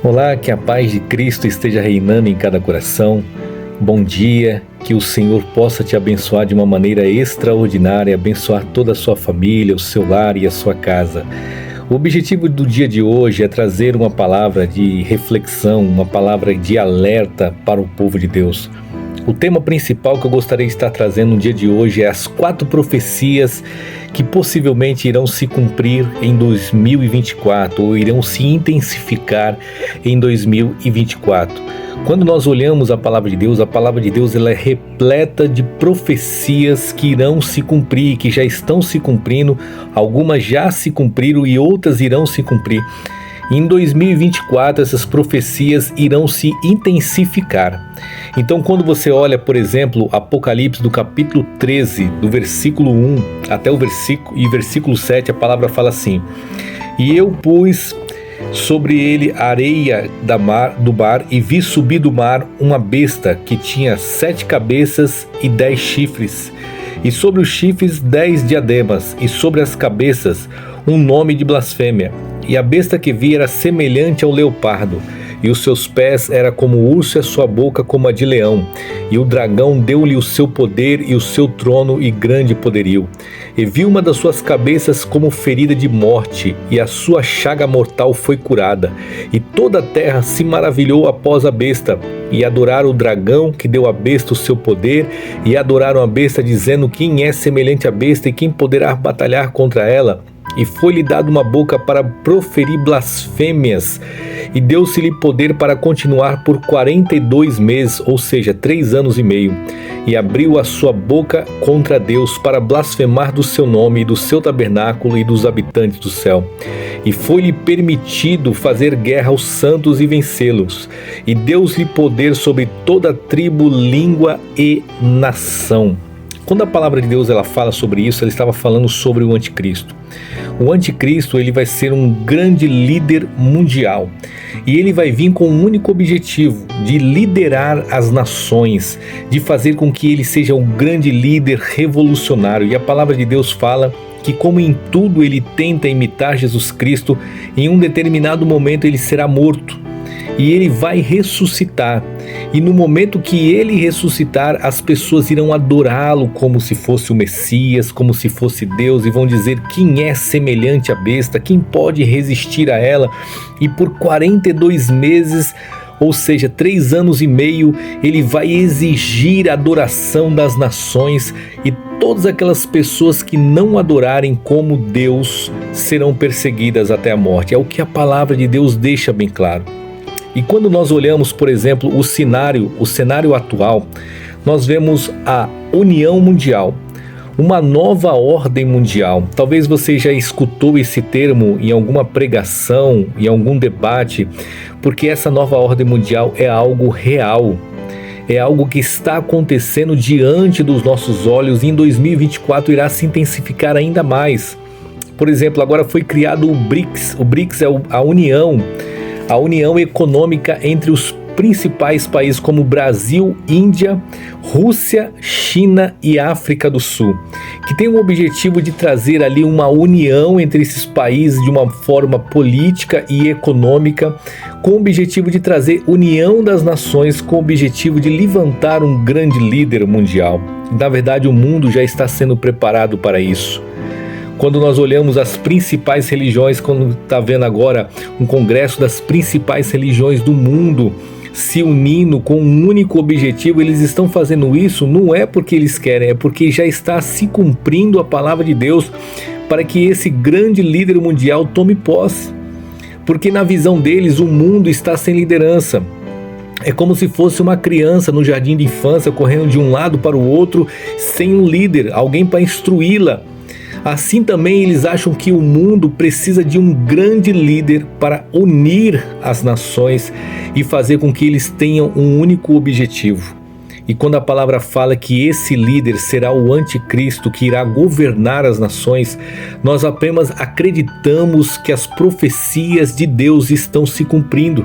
Olá, que a paz de Cristo esteja reinando em cada coração. Bom dia, que o Senhor possa te abençoar de uma maneira extraordinária, abençoar toda a sua família, o seu lar e a sua casa. O objetivo do dia de hoje é trazer uma palavra de reflexão, uma palavra de alerta para o povo de Deus. O tema principal que eu gostaria de estar trazendo no dia de hoje é as 4 profecias que possivelmente irão se cumprir em 2024 ou irão se intensificar em 2024. Quando nós olhamos a palavra de Deus ela é repleta de profecias que irão se cumprir, que já estão se cumprindo, algumas já se cumpriram e outras irão se cumprir. Em 2024, essas profecias irão se intensificar. Então, quando você olha, por exemplo, Apocalipse do capítulo 13, do versículo 1 até o versículo 7, a palavra fala assim: E eu pus sobre ele a areia do mar, e vi subir do mar uma besta que tinha 7 cabeças e 10 chifres, e sobre os chifres 10 diademas, e sobre as cabeças um nome de blasfêmia. E a besta que vi era semelhante ao leopardo, e os seus pés era como o urso e a sua boca como a de leão. E o dragão deu-lhe o seu poder e o seu trono e grande poderio. E vi uma das suas cabeças como ferida de morte, e a sua chaga mortal foi curada. E toda a terra se maravilhou após a besta, e adoraram o dragão que deu à besta o seu poder, e adoraram a besta, dizendo: Quem é semelhante à besta e quem poderá batalhar contra ela? E foi-lhe dado uma boca para proferir blasfêmias, e deu-se-lhe poder para continuar por 42 meses, ou seja, 3 anos e meio. E abriu a sua boca contra Deus para blasfemar do seu nome, e do seu tabernáculo e dos habitantes do céu. E foi-lhe permitido fazer guerra aos santos e vencê-los. E deu-lhe poder sobre toda tribo, língua e nação. Quando a palavra de Deus ela fala sobre isso, ela estava falando sobre o anticristo. O anticristo ele vai ser um grande líder mundial, e ele vai vir com um único objetivo: de liderar as nações, de fazer com que ele seja um grande líder revolucionário. E a palavra de Deus fala que, como em tudo ele tenta imitar Jesus Cristo, em um determinado momento ele será morto e ele vai ressuscitar. E no momento que ele ressuscitar, as pessoas irão adorá-lo como se fosse o Messias, como se fosse Deus, e vão dizer: quem é semelhante à besta, quem pode resistir a ela? E por 42 meses, ou seja, 3 anos e meio, ele vai exigir a adoração das nações, e todas aquelas pessoas que não adorarem como Deus serão perseguidas até a morte. É o que a palavra de Deus deixa bem claro. E quando nós olhamos, por exemplo, o cenário atual, nós vemos a união mundial, uma nova ordem mundial. Talvez você já escutou esse termo em alguma pregação, em algum debate, porque essa nova ordem mundial é algo real, é algo que está acontecendo diante dos nossos olhos, e em 2024 irá se intensificar ainda mais. Por exemplo, agora foi criado o BRICS. O BRICS é a união econômica entre os principais países como Brasil, Índia, Rússia, China e África do Sul, que tem o objetivo de trazer ali uma união entre esses países de uma forma política e econômica, com o objetivo de trazer união das nações, com o objetivo de levantar um grande líder mundial. Na verdade, o mundo já está sendo preparado para isso. Quando nós olhamos as principais religiões, quando está vendo agora um congresso das principais religiões do mundo se unindo com um único objetivo, eles estão fazendo isso não é porque eles querem, é porque já está se cumprindo a palavra de Deus para que esse grande líder mundial tome posse. Porque na visão deles o mundo está sem liderança. É como se fosse uma criança no jardim de infância correndo de um lado para o outro sem um líder, alguém para instruí-la. Assim também eles acham que o mundo precisa de um grande líder para unir as nações e fazer com que eles tenham um único objetivo. E quando a palavra fala que esse líder será o anticristo que irá governar as nações, nós apenas acreditamos que as profecias de Deus estão se cumprindo.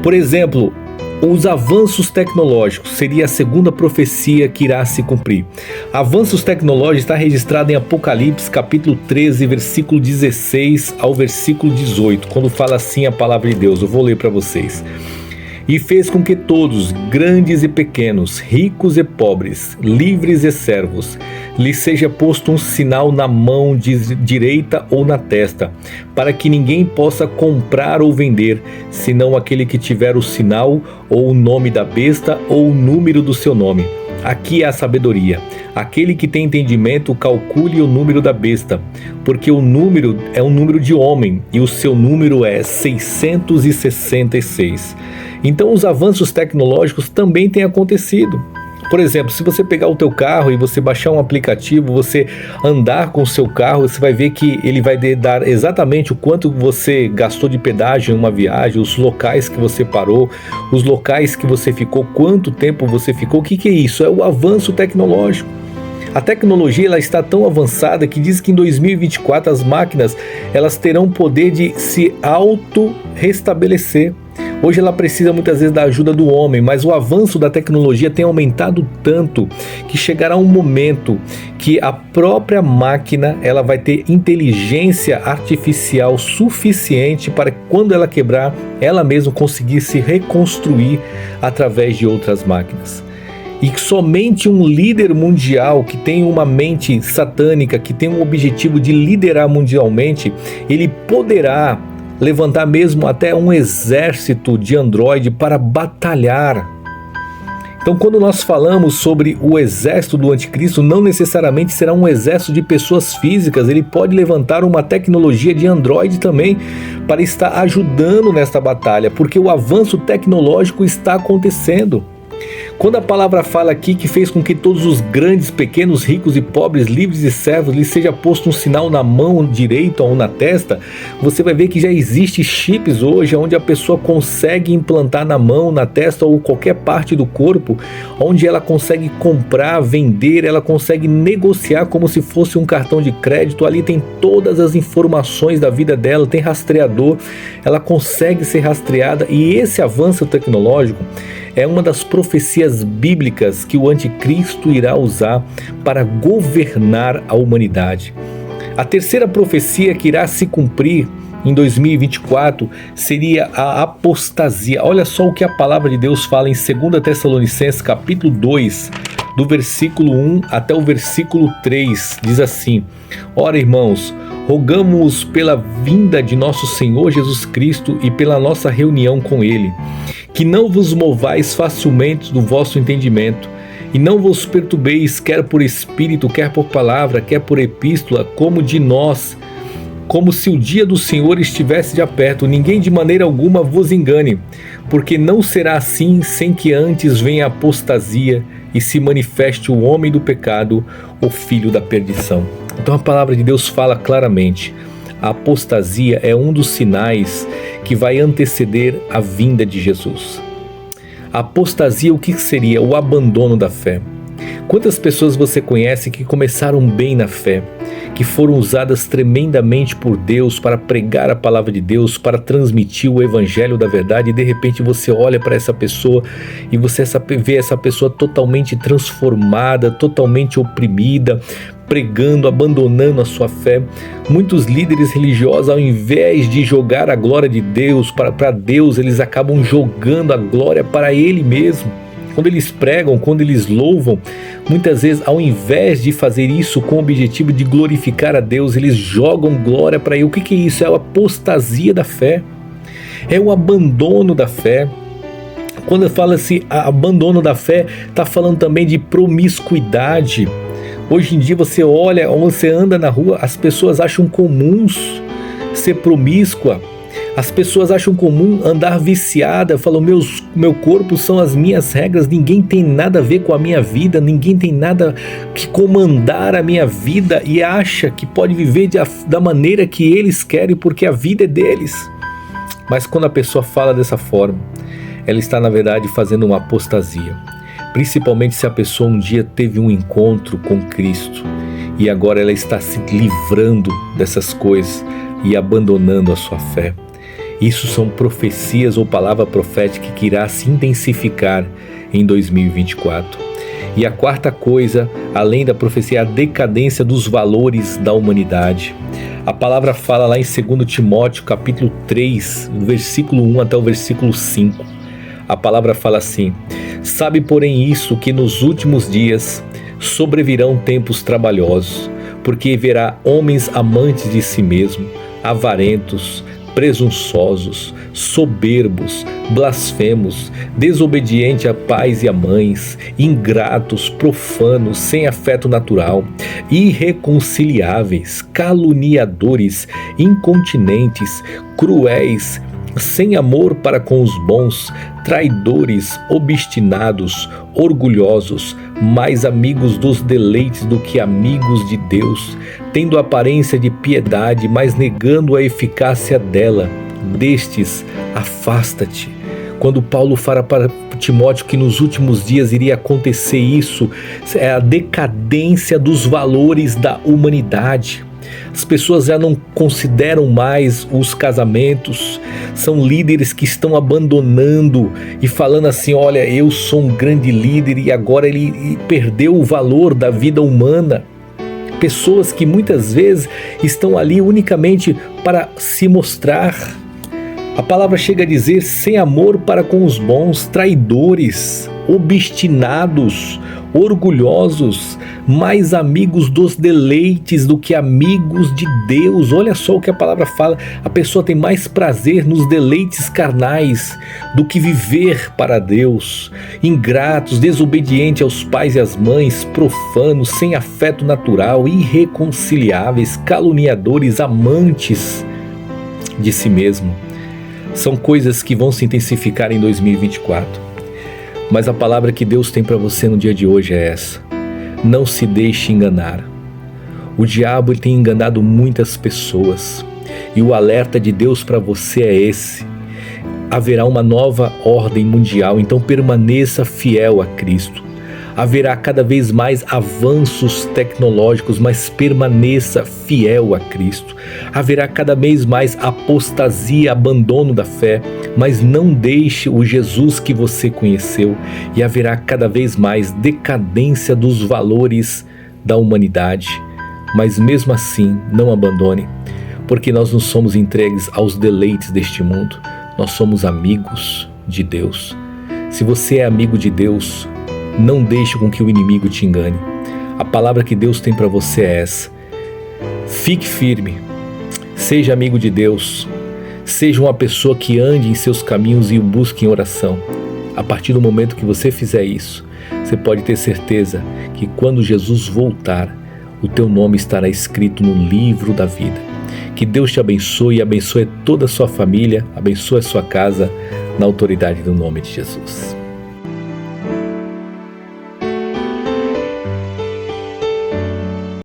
Por exemplo, Os avanços tecnológicos seria a segunda profecia que irá se cumprir. Avanços tecnológicos está registrado em Apocalipse capítulo 13, versículo 16 ao versículo 18, quando fala assim a palavra de Deus. Eu vou ler para vocês. E fez com que todos, grandes e pequenos, ricos e pobres, livres e servos, lhe seja posto um sinal na mão direita ou na testa, para que ninguém possa comprar ou vender, senão aquele que tiver o sinal ou o nome da besta ou o número do seu nome. Aqui é a sabedoria. Aquele que tem entendimento, calcule o número da besta, porque o número é um número de homem, e o seu número é 666. Então os avanços tecnológicos também têm acontecido. Por exemplo, se você pegar o teu carro e você baixar um aplicativo, você andar com o seu carro, você vai ver que ele vai dar exatamente o quanto você gastou de pedágio em uma viagem, os locais que você parou, os locais que você ficou, quanto tempo você ficou. O que é isso? É o avanço tecnológico. A tecnologia ela está tão avançada que diz que em 2024 as máquinas elas terão o poder de se auto-restabelecer. Hoje ela precisa muitas vezes da ajuda do homem, mas o avanço da tecnologia tem aumentado tanto que chegará um momento que a própria máquina ela vai ter inteligência artificial suficiente para que quando ela quebrar, ela mesma conseguir se reconstruir através de outras máquinas. E somente um líder mundial que tem uma mente satânica, que tem um objetivo de liderar mundialmente, ele poderá levantar mesmo até um exército de androide para batalhar. Então, quando nós falamos sobre o exército do anticristo, não necessariamente será um exército de pessoas físicas, ele pode levantar uma tecnologia de androide também para estar ajudando nesta batalha, porque o avanço tecnológico está acontecendo. Quando a palavra fala aqui que fez com que todos os grandes, pequenos, ricos e pobres, livres e servos lhe seja posto um sinal na mão direita ou na testa, você vai ver que já existe chips hoje onde a pessoa consegue implantar na mão, na testa ou qualquer parte do corpo, onde ela consegue comprar, vender, ela consegue negociar como se fosse um cartão de crédito. Ali tem todas as informações da vida dela, tem rastreador, ela consegue ser rastreada. E esse avanço tecnológico é uma das profecias bíblicas que o anticristo irá usar para governar a humanidade. A terceira profecia que irá se cumprir em 2024 seria a apostasia. Olha só o que a palavra de Deus fala em 2 Tessalonicenses capítulo 2, do versículo 1 até o versículo 3, diz assim: Ora, irmãos, rogamos pela vinda de nosso Senhor Jesus Cristo e pela nossa reunião com Ele, que não vos movais facilmente do vosso entendimento, e não vos perturbeis, quer por espírito, quer por palavra, quer por epístola, como de nós, como se o dia do Senhor estivesse já perto. Ninguém de maneira alguma vos engane, porque não será assim sem que antes venha a apostasia e se manifeste o homem do pecado, o filho da perdição. Então a palavra de Deus fala claramente: a apostasia é um dos sinais que vai anteceder a vinda de Jesus. A apostasia, o que seria? O abandono da fé. Quantas pessoas você conhece que começaram bem na fé, que foram usadas tremendamente por Deus para pregar a palavra de Deus, para transmitir o evangelho da verdade, e de repente você olha para essa pessoa e você vê essa pessoa totalmente transformada, totalmente oprimida, pregando, abandonando a sua fé. Muitos líderes religiosos, ao invés de jogar a glória de Deus para Deus, eles acabam jogando a glória para Ele mesmo. Quando eles pregam, quando eles louvam, muitas vezes, ao invés de fazer isso com o objetivo de glorificar a Deus, eles jogam glória para Ele. O que é isso? É a apostasia da fé, é o abandono da fé. Quando fala-se abandono da fé, está falando também de promiscuidade. Hoje em dia você olha, ou você anda na rua, as pessoas acham comuns ser promíscua, as pessoas acham comum andar viciada, falam, meu corpo são as minhas regras, ninguém tem nada a ver com a minha vida, ninguém tem nada que comandar a minha vida, e acha que pode viver da maneira que eles querem, porque a vida é deles. Mas quando a pessoa fala dessa forma, ela está na verdade fazendo uma apostasia. Principalmente se a pessoa um dia teve um encontro com Cristo e agora ela está se livrando dessas coisas e abandonando a sua fé. Isso são profecias ou palavra profética que irá se intensificar em 2024. E a quarta coisa, além da profecia, é a decadência dos valores da humanidade. A palavra fala lá em 2 Timóteo, capítulo 3, do versículo 1 até o versículo 5. A palavra fala assim: sabe, porém, isso, que nos últimos dias sobrevirão tempos trabalhosos, porque haverá homens amantes de si mesmo, avarentos, presunçosos, soberbos, blasfemos, desobedientes a pais e a mães, ingratos, profanos, sem afeto natural, irreconciliáveis, caluniadores, incontinentes, cruéis, sem amor para com os bons, traidores, obstinados, orgulhosos, mais amigos dos deleites do que amigos de Deus, tendo aparência de piedade, mas negando a eficácia dela. Destes, afasta-te. Quando Paulo fala para Timóteo que nos últimos dias iria acontecer isso, é a decadência dos valores da humanidade. As pessoas já não consideram mais os casamentos, são líderes que estão abandonando e falando assim: olha, eu sou um grande líder e agora ele perdeu o valor da vida humana. Pessoas que muitas vezes estão ali unicamente para se mostrar. A palavra chega a dizer: sem amor para com os bons, traidores, obstinados, orgulhosos, mais amigos dos deleites do que amigos de Deus. Olha só o que a palavra fala: a pessoa tem mais prazer nos deleites carnais do que viver para Deus. Ingratos, desobedientes aos pais e às mães, profanos, sem afeto natural, irreconciliáveis, caluniadores, amantes de si mesmo. São coisas que vão se intensificar em 2024. Mas a palavra que Deus tem para você no dia de hoje é essa: não se deixe enganar. O diabo tem enganado muitas pessoas, e o alerta de Deus para você é esse: haverá uma nova ordem mundial, então permaneça fiel a Cristo. Haverá cada vez mais avanços tecnológicos, mas permaneça fiel a Cristo. Haverá cada vez mais apostasia, abandono da fé, mas não deixe o Jesus que você conheceu. E haverá cada vez mais decadência dos valores da humanidade, mas mesmo assim não abandone, porque nós não somos entregues aos deleites deste mundo, nós somos amigos de Deus. Se você é amigo de Deus, não deixe com que o inimigo te engane. A palavra que Deus tem para você é essa: fique firme, seja amigo de Deus, seja uma pessoa que ande em seus caminhos e o busque em oração. A partir do momento que você fizer isso, você pode ter certeza que quando Jesus voltar, o teu nome estará escrito no livro da vida. Que Deus te abençoe e abençoe toda a sua família, abençoe a sua casa, na autoridade do nome de Jesus.